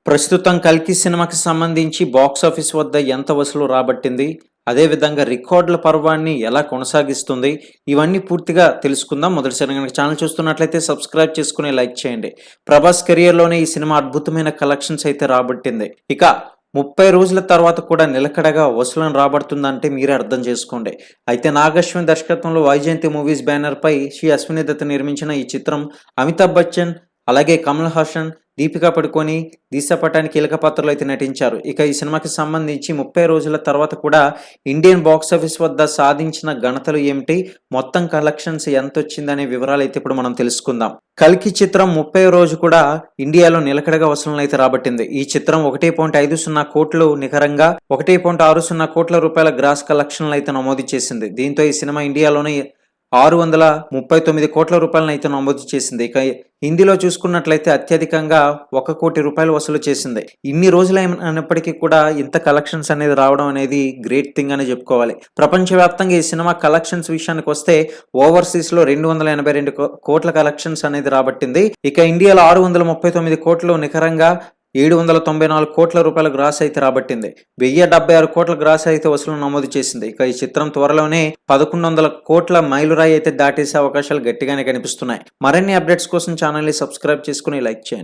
ప్రస్తుతం 'కల్కి' సినిమాకి సంబంధించి బాక్సాఫీస్ వద్ద ఎంత వసూలు రాబట్టింది? అదేవిధంగా రికార్డుల పర్వాన్ని ఎలా కొనసాగిస్తుంది? ఇవన్నీ పూర్తిగా తెలుసుకుందాం. మొదటిసారిగా గనక ఛానల్ చూస్తున్నట్లయితే సబ్స్క్రైబ్ చేసుకొని లైక్ చేయండి. ప్రభాస్ కెరియర్‌లోనే ఈ సినిమా అద్భుతమైన కలెక్షన్స్ అయితే రాబట్టింది. ఇక 30 రోజుల తర్వాత కూడా నిలకడగా వసూలను రాబడుతుందంటే మీరే అర్థం చేసుకోండి. అయితే నాగశ్విన్ దర్శకత్వంలో వైజయంతి మూవీస్ బ్యానర్‌పై శ్రీ అశ్విని దత్ నిర్మించిన ఈ చిత్రం అమితాబ్ బచ్చన్, అలాగే కమల్ హాసన్, దీపికా పడుకోని, దిశా పటాని కీలక పాత్రలో అయితే నటించారు. ఇక ఈ సినిమాకి సంబంధించి 30 రోజుల తర్వాత కూడా ఇండియన్ బాక్సాఫీస్ వద్ద సాధించిన ఘనతలు ఏమిటి? మొత్తం కలెక్షన్స్ ఎంతొచ్చిందనే వివరాలైతే ఇప్పుడు మనం తెలుసుకుందాం. 'కల్కి' చిత్రం 30వ రోజు కూడా ఇండియాలో నిలకడగా వసూళ్లనైతే రాబట్టింది. ఈ చిత్రం 1.50 కోట్లు నికరంగా 1.60 కోట్ల రూపాయల గ్రాస్ కలెక్షన్లైతే నమోదు చేసింది. దీంతో ఈ సినిమా ఇండియాలోనే 639 కోట్ల రూపాయలనైతే నమోదు చేసింది. ఇక హిందీలో చూసుకున్నట్లయితే అత్యధికంగా 1 కోటి రూపాయలు వసూలు చేసింది. ఇన్ని రోజులైనప్పటికీ కూడా ఇంత కలెక్షన్స్ అనేది రావడం అనేది గ్రేట్ థింగ్ అని చెప్పుకోవాలి. ప్రపంచవ్యాప్తంగా ఈ సినిమా కలెక్షన్స్ విషయానికి వస్తే ఓవర్సీస్ లో 282 కోట్ల కలెక్షన్స్ అనేది రాబట్టింది. ఇక ఇండియాలో 639 కోట్లు నికరంగా 794 కోట్ల రూపాయల గ్రాస్ అయితే రాబట్టింది. 1076 కోట్ల గ్రాస్ అయితే వసూలు నమోదు చేసింది. ఇక ఈ చిత్రం త్వరలోనే 1100 కోట్ల మైలురాయి అయితే దాటేసే అవకాశాలు గట్టిగానే కనిపిస్తున్నాయి. మరిన్ని అప్డేట్స్ కోసం ఛానల్ ని సబ్స్క్రైబ్ చేసుకుని లైక్ చేయండి.